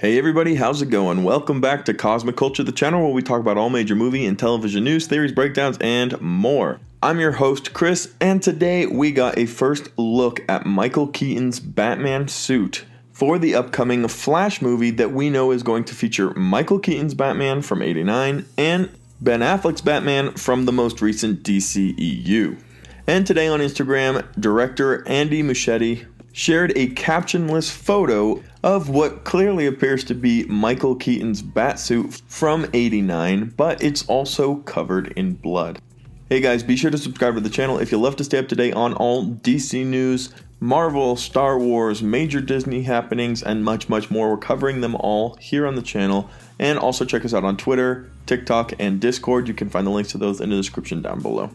Hey everybody, how's it going? Welcome back to Cosmic Culture, the channel where we talk about all major movie and television news, theories, breakdowns, and more. I'm your host, Chris, and today we got a first look at Michael Keaton's Batman suit for the upcoming Flash movie that we know is going to feature Michael Keaton's Batman from '89 and Ben Affleck's Batman from the most recent DCEU. And today on Instagram, director Andy Muschietti shared a captionless photo of what clearly appears to be Michael Keaton's Batsuit from '89, but it's also covered in blood. Hey guys, be sure to subscribe to the channel if you love to stay up to date on all DC news, Marvel, Star Wars, major Disney happenings, and much more. We're covering them all here on the channel. And also check us out on Twitter, TikTok, and Discord. You can find the links to those in the description down below.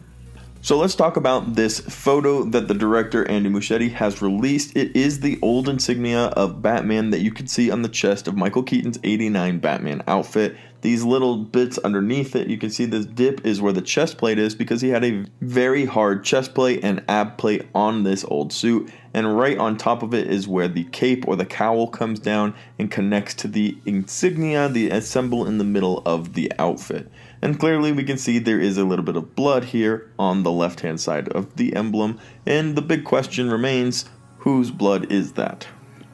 So let's talk about this photo that the director Andy Muschietti has released. It is the old insignia of Batman that you can see on the chest of Michael Keaton's '89 Batman outfit. These little bits underneath it, you can see this dip is where the chest plate is because he had a very hard chest plate and ab plate on this old suit. And right on top of it is where the cape or the cowl comes down and connects to the insignia, the symbol in the middle of the outfit. And clearly we can see there is a little bit of blood here on the left hand side of the emblem, and the big question remains, whose blood is that?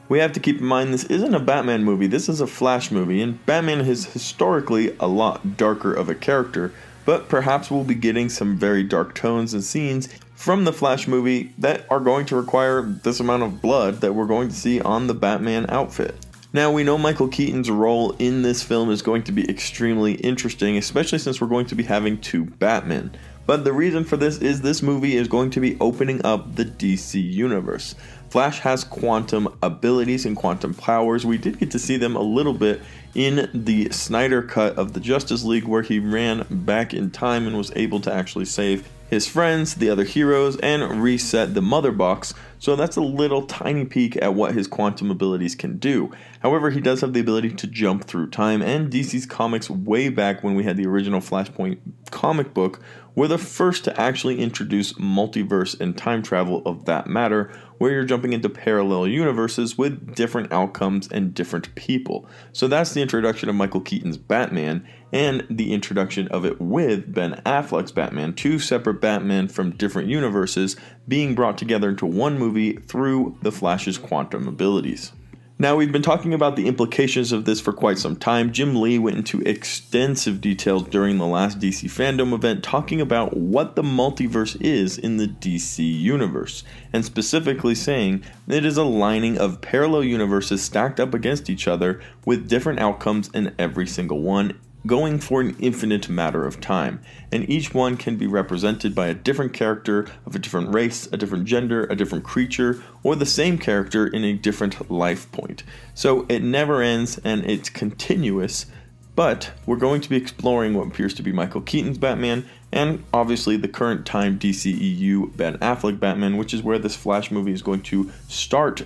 We have to keep in mind this isn't a Batman movie, this is a Flash movie, and Batman is historically a lot darker of a character, but perhaps we'll be getting some very dark tones and scenes from the Flash movie that are going to require this amount of blood that we're going to see on the Batman outfit. Now, we know Michael Keaton's role in this film is going to be extremely interesting, especially since we're going to be having two Batmen. But the reason for this is this movie is going to be opening up the DC universe. Flash has quantum abilities and quantum powers. We did get to see them a little bit in the Snyder cut of the Justice League, where he ran back in time and was able to actually save his friends, the other heroes, and reset the mother box. So that's a little tiny peek at what his quantum abilities can do. However, he does have the ability to jump through time, and DC's comics way back when we had the original Flashpoint comic book were the first to actually introduce multiverse and time travel of that matter, where you're jumping into parallel universes with different outcomes and different people. So that's the introduction of Michael Keaton's Batman, and the introduction of it with Ben Affleck's Batman, two separate Batmen from different universes being brought together into one movie through the Flash's quantum abilities. Now, we've been talking about the implications of this for quite some time. Jim Lee went into extensive details during the last DC Fandom event talking about what the multiverse is in the DC universe, and specifically saying it is a lining of parallel universes stacked up against each other with different outcomes in every single one, going for an infinite matter of time, and each one can be represented by a different character of a different race, a different gender, a different creature, or the same character in a different life point. So it never ends and it's continuous, but we're going to be exploring what appears to be Michael Keaton's Batman, and obviously the current time DCEU Ben Affleck Batman, which is where this Flash movie is going to start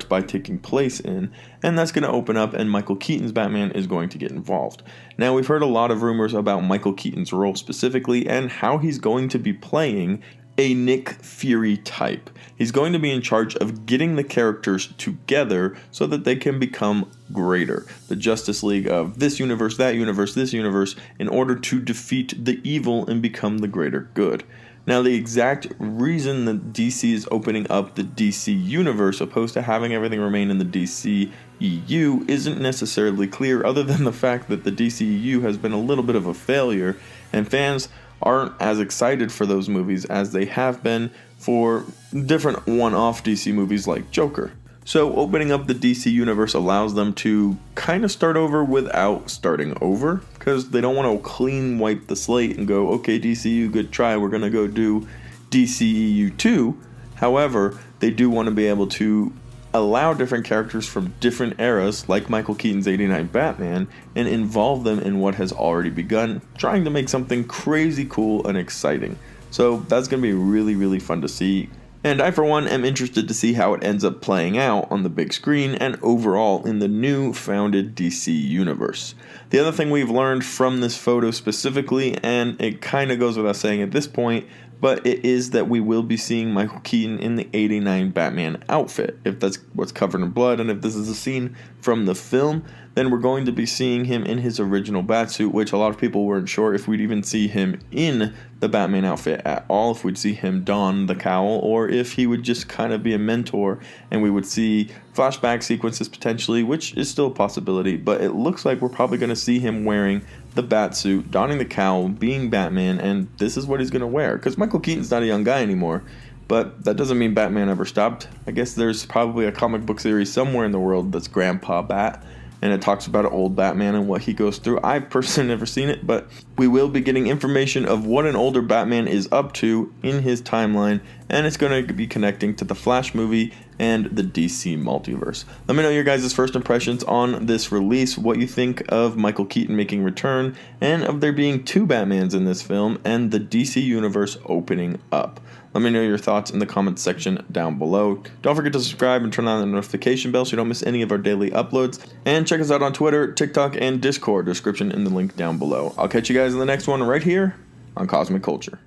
by taking place in, and that's going to open up and Michael Keaton's Batman is going to get involved. Now, we've heard a lot of rumors about Michael Keaton's role specifically and how he's going to be playing a Nick Fury type. He's going to be in charge of getting the characters together so that they can become greater. The Justice League of this universe, that universe, this universe, in order to defeat the evil and become the greater good. Now, the exact reason that DC is opening up the DC universe opposed to having everything remain in the DCEU isn't necessarily clear, other than the fact that the DCEU has been a little bit of a failure, and fans aren't as excited for those movies as they have been for different one-off DC movies like Joker. So opening up the DC universe allows them to kind of start over without starting over, because they don't want to clean wipe the slate and go, okay, DCU, good try, we're going to go do DCEU 2. However, they do want to be able to allow different characters from different eras, like Michael Keaton's '89 Batman, and involve them in what has already begun, trying to make something crazy cool and exciting. So that's going to be really fun to see. And I, for one, am interested to see how it ends up playing out on the big screen and overall in the new founded DC universe. The other thing we've learned from this photo specifically, and it kind of goes without saying at this point, but it is that we will be seeing Michael Keaton in the 89 Batman outfit. If that's what's covered in blood, and if this is a scene from the film, then we're going to be seeing him in his original Batsuit, which a lot of people weren't sure if we'd even see him in the Batman outfit at all, if we'd see him don the cowl, or if he would just kind of be a mentor and we would see flashback sequences potentially, which is still a possibility, but it looks like we're probably going to see him wearing the Batsuit, donning the cowl, being Batman, and this is what he's going to wear, because Michael Keaton's not a young guy anymore. But that doesn't mean Batman ever stopped. I guess there's probably a comic book series somewhere in the world that's Grandpa Bat, and it talks about an old Batman and what he goes through. I've personally never seen it, but we will be getting information of what an older Batman is up to in his timeline, and it's going to be connecting to the Flash movie and the DC multiverse. Let me know your guys' first impressions on this release, what you think of Michael Keaton making return, and of there being two Batmans in this film, and the DC universe opening up. Let me know your thoughts in the comments section down below. Don't forget to subscribe and turn on the notification bell so you don't miss any of our daily uploads. And check us out on Twitter, TikTok, and Discord. Description in the link down below. I'll catch you guys in the next one right here on Cosmic Culture.